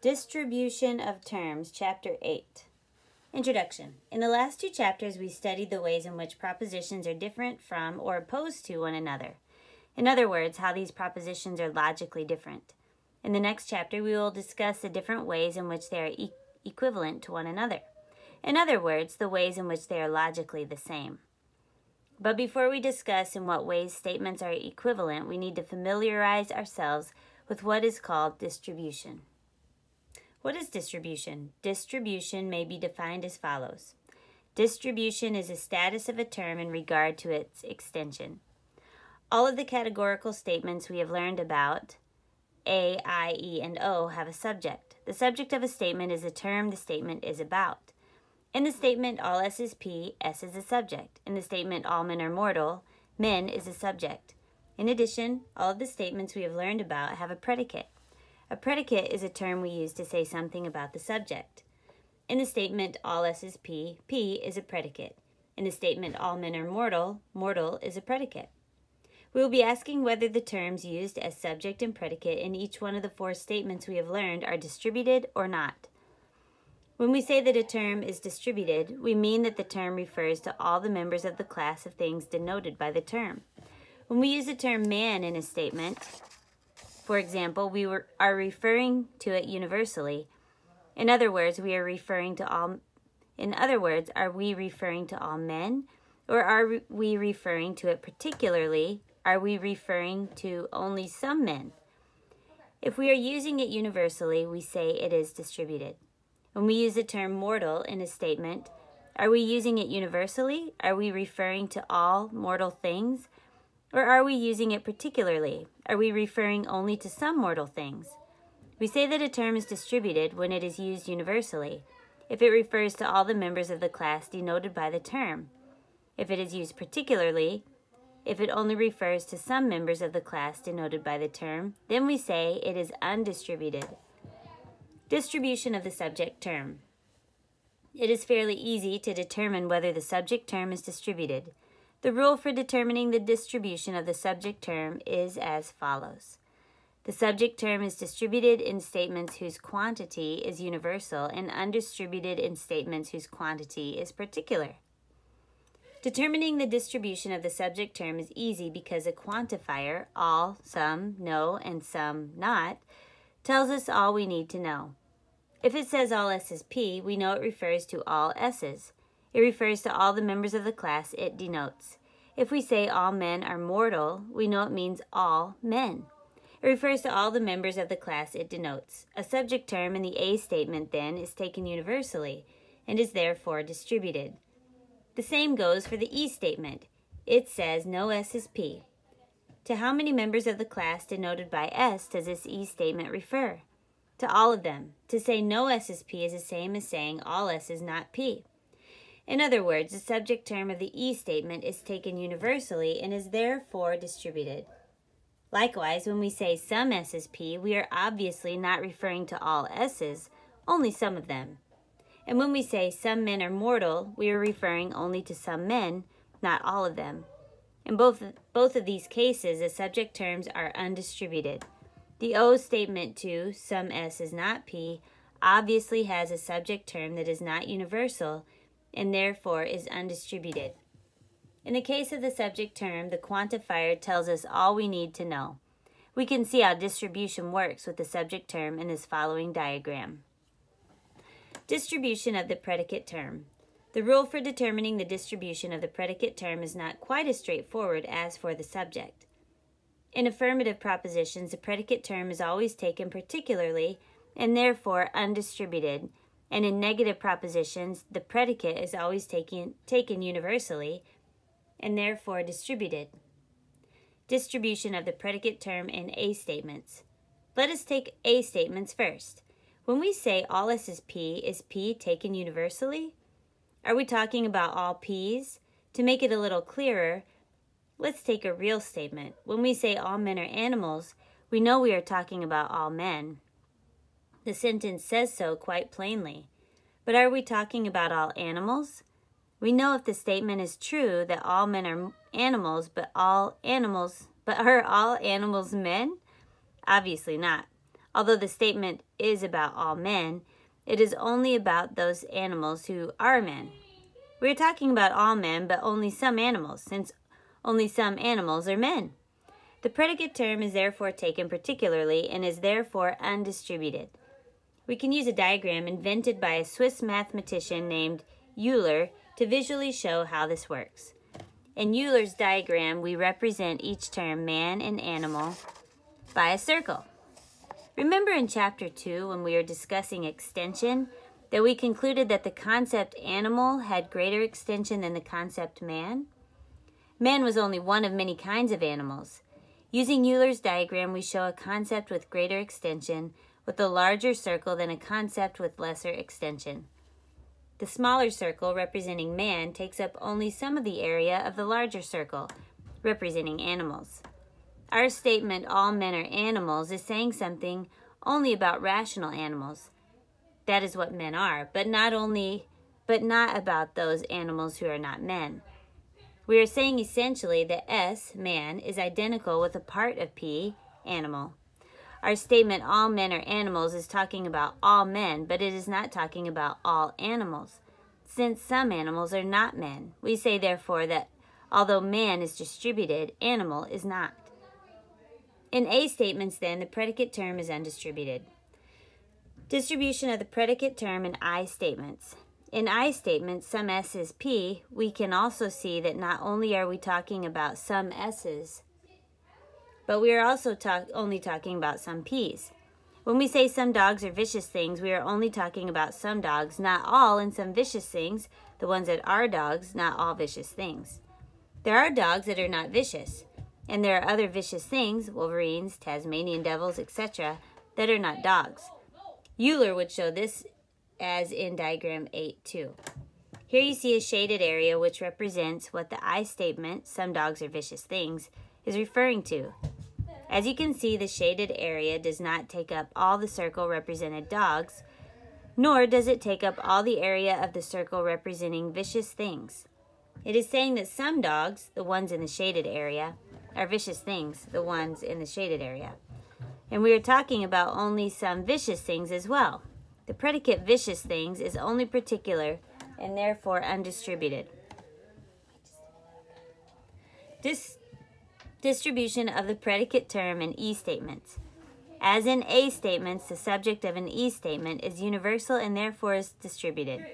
Distribution of Terms, Chapter 8. Introduction. In the last two chapters, we studied the ways in which propositions are different from or opposed to one another. In other words, how these propositions are logically different. In the next chapter, we will discuss the different ways in which they are equivalent to one another. In other words, the ways in which they are logically the same. But before we discuss in what ways statements are equivalent, we need to familiarize ourselves with what is called distribution. What is distribution? Distribution may be defined as follows. Distribution is a status of a term in regard to its extension. All of the categorical statements we have learned about, A, I, E, and O, have a subject. The subject of a statement is the term the statement is about. In the statement, all S is P, S is a subject. In the statement, all men are mortal, men is a subject. In addition, all of the statements we have learned about have a predicate. A predicate is a term we use to say something about the subject. In the statement, all S is P, P is a predicate. In the statement, all men are mortal, mortal is a predicate. We will be asking whether the terms used as subject and predicate in each one of the four statements we have learned are distributed or not. When we say that a term is distributed, we mean that the term refers to all the members of the class of things denoted by the term. When we use the term man in a statement, for example, we are referring to it universally. In other words, are we referring to all men, or are we referring to it particularly? Are we referring to only some men? If we are using it universally, we say it is distributed. When we use the term mortal in a statement, are we using it universally? Are we referring to all mortal things? Or are we using it particularly? Are we referring only to some mortal things? We say that a term is distributed when it is used universally, if it refers to all the members of the class denoted by the term. If it is used particularly, if it only refers to some members of the class denoted by the term, then we say it is undistributed. Distribution of the subject term. It is fairly easy to determine whether the subject term is distributed. The rule for determining the distribution of the subject term is as follows. The subject term is distributed in statements whose quantity is universal and undistributed in statements whose quantity is particular. Determining the distribution of the subject term is easy because a quantifier, all, some, no, and some, not, tells us all we need to know. If it says all S is P, we know it refers to all S's. It refers to all the members of the class it denotes. If we say all men are mortal, we know it means all men. It refers to all the members of the class it denotes. A subject term in the A statement, then, is taken universally and is therefore distributed. The same goes for the E statement. It says no S is P. To how many members of the class denoted by S does this E statement refer? To all of them. To say no S is P is the same as saying all S is not P. In other words, the subject term of the E statement is taken universally and is therefore distributed. Likewise, when we say some S is P, we are obviously not referring to all S's, only some of them. And when we say some men are mortal, we are referring only to some men, not all of them. In both of these cases, the subject terms are undistributed. The O statement to some S is not P obviously has a subject term that is not universal and therefore is undistributed. In the case of the subject term, the quantifier tells us all we need to know. We can see how distribution works with the subject term in this following diagram. Distribution of the predicate term. The rule for determining the distribution of the predicate term is not quite as straightforward as for the subject. In affirmative propositions, the predicate term is always taken particularly and therefore undistributed, and in negative propositions, the predicate is always taken universally and therefore distributed. Distribution of the predicate term in A statements. Let us take A statements first. When we say all S is P taken universally? Are we talking about all P's? To make it a little clearer, let's take a real statement. When we say all men are animals, we know we are talking about all men. The sentence says so quite plainly. But are we talking about all animals? We know if the statement is true that all men are animals, but are all animals men? Obviously not. Although the statement is about all men, it is only about those animals who are men. We are talking about all men, but only some animals, since only some animals are men. The predicate term is therefore taken particularly and is therefore undistributed. We can use a diagram invented by a Swiss mathematician named Euler to visually show how this works. In Euler's diagram, we represent each term, man and animal, by a circle. Remember in Chapter 2, when we were discussing extension, that we concluded that the concept animal had greater extension than the concept man? Man was only one of many kinds of animals. Using Euler's diagram, we show a concept with greater extension with a larger circle than a concept with lesser extension. The smaller circle, representing man, takes up only some of the area of the larger circle, representing animals. Our statement, all men are animals, is saying something only about rational animals. That is what men are, but not about those animals who are not men. We are saying essentially that S, man, is identical with a part of P, animal. Our statement, all men are animals, is talking about all men, but it is not talking about all animals. Since some animals are not men, we say therefore that although man is distributed, animal is not. In A statements, then, the predicate term is undistributed. Distribution of the predicate term in I statements. In I statements, some S is P, we can also see that not only are we talking about some S's, but we are also only talking about some P's. When we say some dogs are vicious things, we are only talking about some dogs, not all, and some vicious things, the ones that are dogs, not all vicious things. There are dogs that are not vicious, and there are other vicious things, wolverines, Tasmanian devils, etc., that are not dogs. Euler would show this as in diagram 8.2. Here you see a shaded area which represents what the I statement, some dogs are vicious things, is referring to. As you can see, the shaded area does not take up all the circle represented dogs, nor does it take up all the area of the circle representing vicious things. It is saying that some dogs, the ones in the shaded area, are vicious things, the ones in the shaded area. And we are talking about only some vicious things as well. The predicate vicious things is only particular and therefore undistributed. Distribution of the predicate term in E statements. As in A statements, the subject of an E statement is universal and therefore is distributed.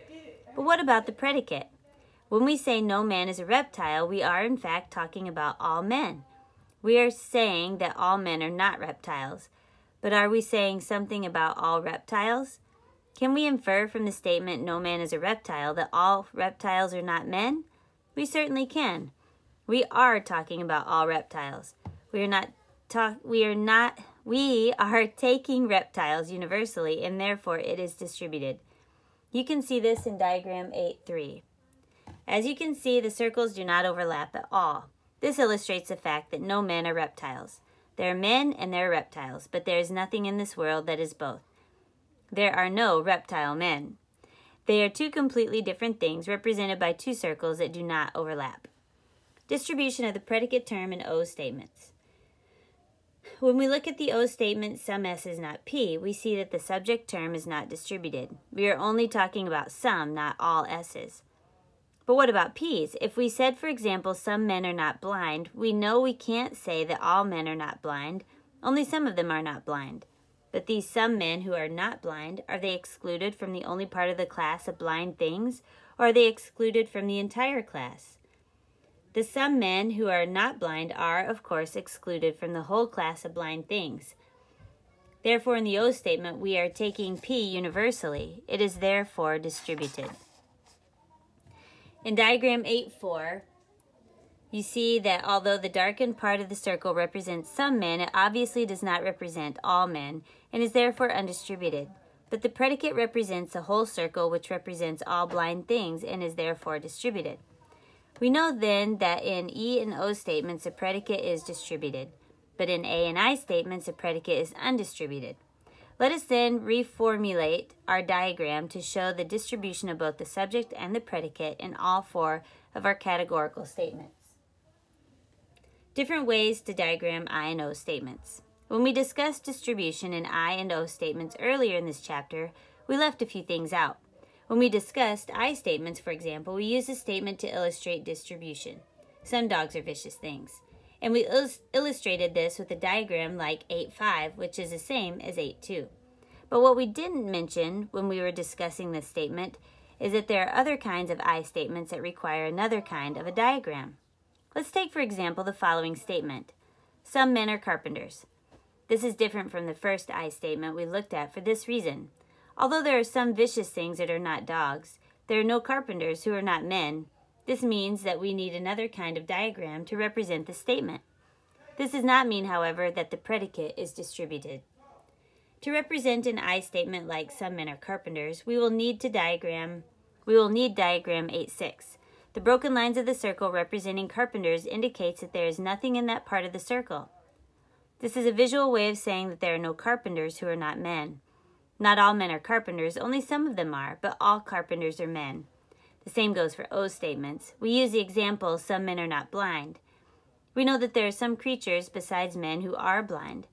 But what about the predicate? When we say no man is a reptile, we are in fact talking about all men. We are saying that all men are not reptiles. But are we saying something about all reptiles? Can we infer from the statement no man is a reptile that all reptiles are not men? We certainly can. We are talking about all reptiles. We are taking reptiles universally, and therefore it is distributed. You can see this in diagram 8.3. As you can see, the circles do not overlap at all. This illustrates the fact that no men are reptiles. There are men and there are reptiles, but there is nothing in this world that is both. There are no reptile men. They are two completely different things represented by two circles that do not overlap. Distribution of the predicate term in O statements. When we look at the O statement, some S is not P, we see that the subject term is not distributed. We are only talking about some, not all S's. But what about P's? If we said, for example, some men are not blind, we know we can't say that all men are not blind, only some of them are not blind. But these some men who are not blind, are they excluded from the only part of the class of blind things, or are they excluded from the entire class? The some men who are not blind are, of course, excluded from the whole class of blind things. Therefore, in the O statement, we are taking P universally. It is therefore distributed. In diagram 8.4, you see that although the darkened part of the circle represents some men, it obviously does not represent all men, and is therefore undistributed. But the predicate represents a whole circle which represents all blind things, and is therefore distributed. We know then that in E and O statements, a predicate is distributed, but in A and I statements, a predicate is undistributed. Let us then reformulate our diagram to show the distribution of both the subject and the predicate in all four of our categorical statements. Different ways to diagram I and O statements. When we discussed distribution in I and O statements earlier in this chapter, we left a few things out. When we discussed I statements, for example, we used a statement to illustrate distribution. Some dogs are vicious things. And we illustrated this with a diagram like 8-5, which is the same as 8-2. But what we didn't mention when we were discussing this statement is that there are other kinds of I statements that require another kind of a diagram. Let's take, for example, the following statement. Some men are carpenters. This is different from the first I statement we looked at for this reason. Although there are some vicious things that are not dogs, there are no carpenters who are not men. This means that we need another kind of diagram to represent the statement. This does not mean, however, that the predicate is distributed. To represent an I statement like some men are carpenters, we will need diagram 8-6. The broken lines of the circle representing carpenters indicates that there is nothing in that part of the circle. This is a visual way of saying that there are no carpenters who are not men. Not all men are carpenters, only some of them are, but all carpenters are men. The same goes for O statements. We use the example, some men are not blind. We know that there are some creatures besides men who are blind.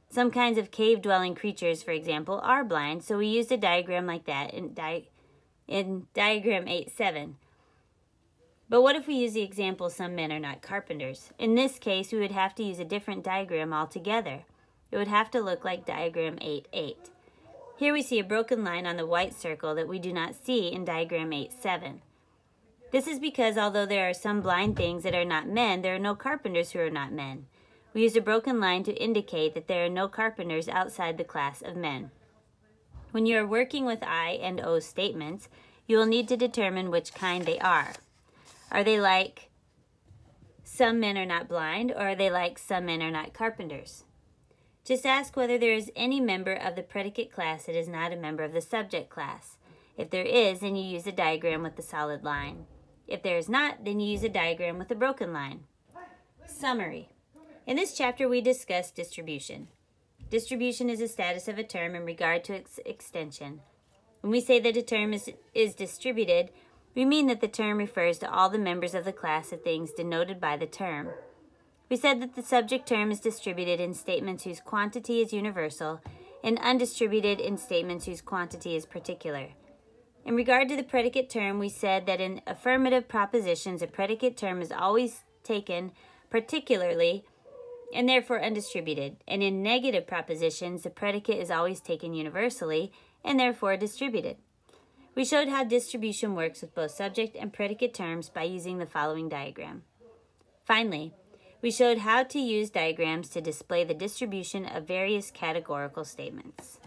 Some kinds of cave-dwelling creatures, for example, are blind, so we used a diagram like that in diagram 8-7. But what if we use the example, some men are not carpenters? In this case, we would have to use a different diagram altogether. It would have to look like diagram 8-8. Here we see a broken line on the white circle that we do not see in diagram 8-7. This is because although there are some blind things that are not men, there are no carpenters who are not men. We used a broken line to indicate that there are no carpenters outside the class of men. When you are working with I and O statements, you will need to determine which kind they are. Are they like some men are not blind, or are they like some men are not carpenters? Just ask whether there is any member of the predicate class that is not a member of the subject class. If there is, then you use a diagram with the solid line. If there is not, then you use a diagram with a broken line. Summary. In this chapter, we discussed distribution. Distribution is the status of a term in regard to its extension. When we say that a term is distributed, we mean that the term refers to all the members of the class of things denoted by the term. We said that the subject term is distributed in statements whose quantity is universal and undistributed in statements whose quantity is particular. In regard to the predicate term, we said that in affirmative propositions, a predicate term is always taken particularly and therefore undistributed, and in negative propositions, the predicate is always taken universally and therefore distributed. We showed how distribution works with both subject and predicate terms by using the following diagram. Finally, we showed how to use diagrams to display the distribution of various categorical statements.